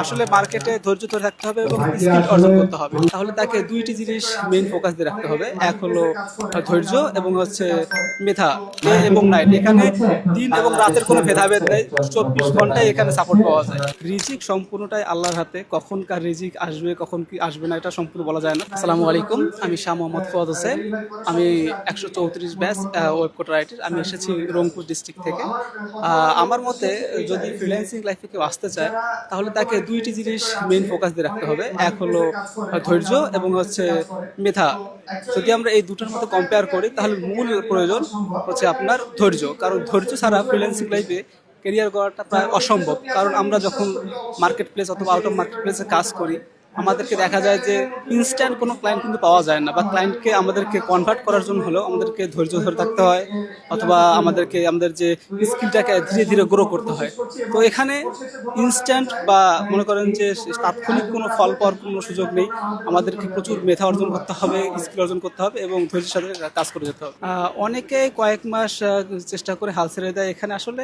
আসলে মার্কেটে ধৈর্য ধরে থাকতে হবে এবং স্কিল অর্জন করতে হবে। তাহলে তাকে দুইটি জিনিস মেইন ফোকাস দিয়ে রাখতে হবে। এক হলো ধৈর্য এবং হচ্ছে মেধা, ডে এবং নাইট। এখানে দিন এবং রাতের কোনো ভেদাভেদ নেই, 24 ঘন্টায় এখানে সাপোর্ট পাওয়া যায়। রিজিক সম্পূর্ণটাই আল্লাহর হাতে, কখন কার রিজিক আসবে কখন কি আসবে না এটা সম্পূর্ণ বলা যায় না। আসসালামু আলাইকুম, আমি শাহ মোহাম্মদ ফুয়াদ হোসেন। আমি 134 ব্যাচ ওয়েব কোড রাইটার। আমি এসেছি রংপুর ডিস্ট্রিক্ট থেকে। আমার মতে যদি ফ্রিল্যান্সিং লাইফে কেউ আসতে চায় তাহলে তাকে দুইটি জিনিস মেইন ফোকাস দিয়ে রাখতে হবে। এক হলো ধৈর্য এবং হচ্ছে মেধা। যদি আমরা এই দুটোর মধ্যে কম্পেয়ার করি তাহলে মূল প্রয়োজন হচ্ছে আপনার ধৈর্য, কারণ ধৈর্য ছাড়া ফ্রিল্যান্সিং লাইফে কেরিয়ার করাটা প্রায় অসম্ভব। কারণ আমরা যখন মার্কেট প্লেস অথবা আউট অফ মার্কেট প্লেসে কাজ করি, আমাদেরকে দেখা যায় যে ইনস্ট্যান্ট কোনো ক্লায়েন্ট কিন্তু পাওয়া যায় না, বা ক্লায়েন্টকে আমাদেরকে কনভার্ট করার জন্য হলেও আমাদেরকে ধৈর্য ধরে থাকতে হয়, অথবা আমাদের যে স্কিলটাকে ধীরে ধীরে গ্রো করতে হয়। তো এখানে ইনস্ট্যান্ট বা মনে করেন যে তাৎক্ষণিক কোনো ফল পাওয়ার কোনো সুযোগ নেই। আমাদেরকে প্রচুর মেধা অর্জন করতে হবে, স্কিল অর্জন করতে হবে এবং ধৈর্যের সাথে কাজ করে যেতে হবে। অনেকে কয়েক মাস চেষ্টা করে হাল ছেড়ে দেয়। এখানে আসলে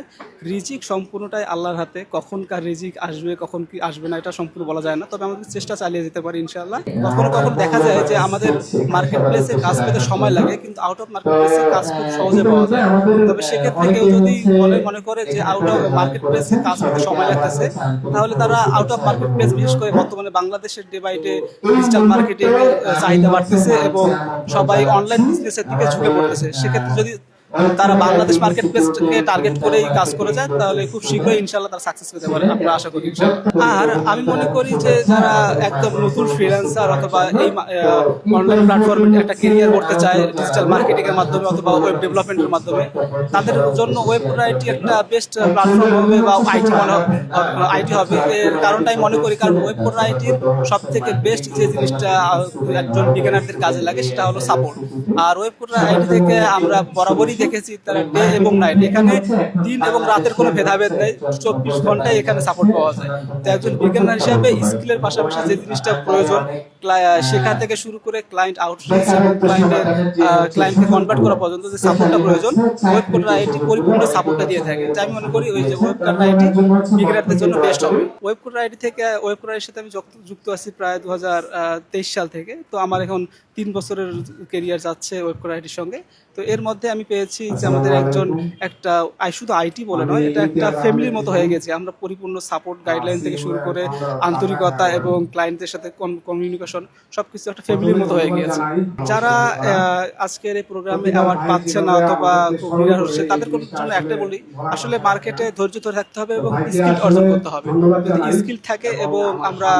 রিজিক সম্পূর্ণটাই আল্লাহর হাতে, কখন কার রিজিক আসবে কখন কি আসবে না এটা সম্পূর্ণ বলা যায় না। তবে আমাদের চেষ্টা চালিয়ে যেতে পারি ইনশাআল্লাহ। কখনো কখনো দেখা যায় যে আমাদের মার্কেট প্লেসে কাজ পেতে সময় লাগে, কিন্তু আউট অফ মার্কেট প্লেসে কাজ খুব সহজে পাওয়া যায়। তবে সেক্ষেত্রে কেউ যদি মনে করে যে আউট অফ মার্কেট প্লেসে কাজ পেতে সময় লাগতেছে, তাহলে তারা আউট অফ মার্কেট প্লেস, বিশেষ করে বর্তমানে বাংলাদেশের day by day digital marketing চাহিদা বাড়তেছে এবং সবাই অনলাইন বিজনেসের দিকে ঝুঁকে পড়তেছে। সেক্ষেত্রে যদি তারা বাংলাদেশ মার্কেট প্লেসকে টার্গেট করেই কাজ করে যায় তাহলে খুব শীঘ্রই ইনশাআল্লাহ তারা সাকসেস পেতে পারে, আমরা আশা করি ইনশাআল্লাহ। আর আমি মনে করি যে যারা একদম নতুন ফ্রিল্যান্সার অথবা এই অনলাইন প্ল্যাটফর্মে একটা ক্যারিয়ার করতে চায় ডিজিটাল মার্কেটিং এর মাধ্যমে অথবা ওয়েব ডেভেলপমেন্টের মাধ্যমে, তাদের জন্য ওয়েব রাইটিং একটা বেস্ট প্ল্যাটফর্ম হবে বা আইটি হবে। এর কারণটাই মনে করি, কারণ ওয়েব রাইটিং সব থেকে বেস্ট যে জিনিসটা একজন বিজ্ঞানীদের কাজে লাগে সেটা হলো সাপোর্ট। আর ওয়েব রাইটিং থেকে আমরা বরাবরই দেখেছি তারা ডে এবং নাইট, এখানে দিন এবং রাতের কোনো ভেদাভেদ নেই, 24 ঘন্টায় এখানে সাপোর্ট পাওয়া যায়। তো একজন বিজ্ঞানী হিসাবে স্কিলের পাশাপাশি যে জিনিসটা প্রয়োজন, শেখা থেকে শুরু করে ক্লায়েন্ট আউটরিচ এবং ক্লায়েন্টকে কনভার্ট করা পর্যন্ত যে সাপোর্টটা প্রয়োজন, ওয়েব কোড রাইটিং পরিপূর্ণ সাপোর্টটা দিয়ে থাকে। তাই আমি মনে করি ওই যে ওয়েব কোড রাইটিং বিজ্ঞানীদের জন্য বেস্ট হবে। ওয়েব কোড রাইটিং থেকে ওয়েব কোড রাইটিংয়ের সাথে আমি যুক্ত আছি প্রায় 2023 সাল থেকে। তো আমার এখন 3 বছরের কেরিয়ার যাচ্ছে ওয়েব কোড রাইটিংয়ের সঙ্গে। তো এর মধ্যে আমি পেয়েছি যে আমাদের একটা শুধু আইটি বলে নয়, এটা একটা ফ্যামিলির মতো হয়ে গেছে। আমরা পরিপূর্ণ সাপোর্ট গাইডলাইন থেকে শুরু করে আন্তরিকতা এবং ক্লায়েন্টদের সাথে কমিউনিকেশন সবকিছু একটা ফ্যামিলির মতো হয়ে গিয়েছে। যারা আজকের এই প্রোগ্রামে অ্যাওয়ার্ড পাচ্ছে না অথবা উইনার হচ্ছে, তাদের জন্য একটা বলি, আসলে মার্কেটে ধৈর্য ধরে থাকতে হবে এবং স্কিল অর্জন করতে হবে। যদি স্কিল থাকে এবং আমরা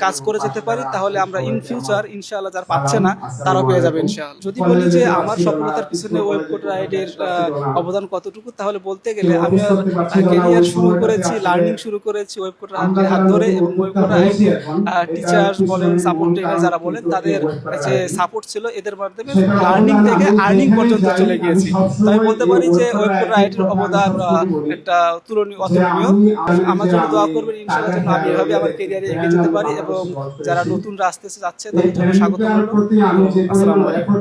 কাজ করে যেতে পারি তাহলে আমরা ইন ফিউচার ইনশাআল্লাহ যারা পাচ্ছে না তারাও পেয়ে যাবে ইনশাআল্লাহ। যদি বলি যে আমার সফলতার পিছনে ওয়েব কোড রাইটের অবদান কতটুকু, তাহলে বলতে গেলে আমি ক্যারিয়ার শুরু করেছি, লার্নিং শুরু করেছি ওয়েব কোড রাইটের হাত ধরে, এবং ওয়েব কোড রাইটের টিচার বলেন, সাপোর্ট ট্রেনার যারা বলেন, তাদের যে সাপোর্ট ছিল এদের মাধ্যমে লার্নিং থেকে আর্নিং পর্যন্ত চলে গিয়েছি। তাই বলতে পারি যে ওয়েব কোড রাইটের অবদান একটা অতুলনীয়। আমার জন্য দোয়া করবেন ইনশাআল্লাহ, যেন আমি এভাবে আমার ক্যারিয়ারে এগিয়ে যেতে পারি এবং যারা নতুন রাস্তায় যাচ্ছে তাদের জন্য স্বাগত রইল। আসসালামু আলাইকুম।